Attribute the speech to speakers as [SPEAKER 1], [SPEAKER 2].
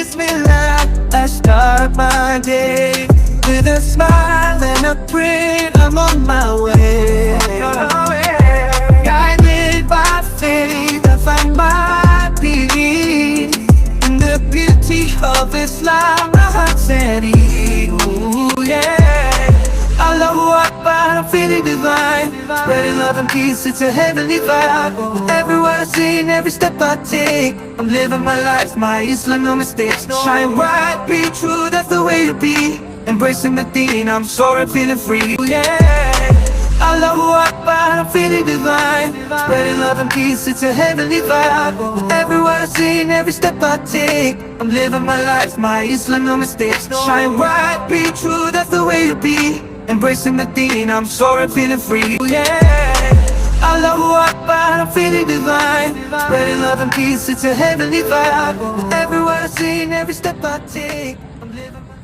[SPEAKER 1] Bismillah, I start my day with a smile and a prayer. I'm on my way. Guided by faith, I find my peace in the beauty of Islam. My heart's at ease. Ooh, yeah. Allahu Akbar, I'm feeling divine. Spreading love and peace, it's a heavenly vibe. Every word I say and every step I take, I'm living my life, my Islam, no mistakes. Shine bright, be true, that's the way to be. Embracing the deen, I'm soaring, feeling free. Yeah. Allahu Akbar, I'm feeling divine. Spreading love and peace, it's a heavenly vibe. Every word I say and every step I take, I'm living my life, my Islam, no mistakes. Shine bright, be true, that's the way to be. Embracing the deen, I'm soaring, feeling free. Yeah. Allahu Akbar, I'm feeling divine. Spreading love and peace, it's a heavenly vibe. Every word I say and every step I take, I'm living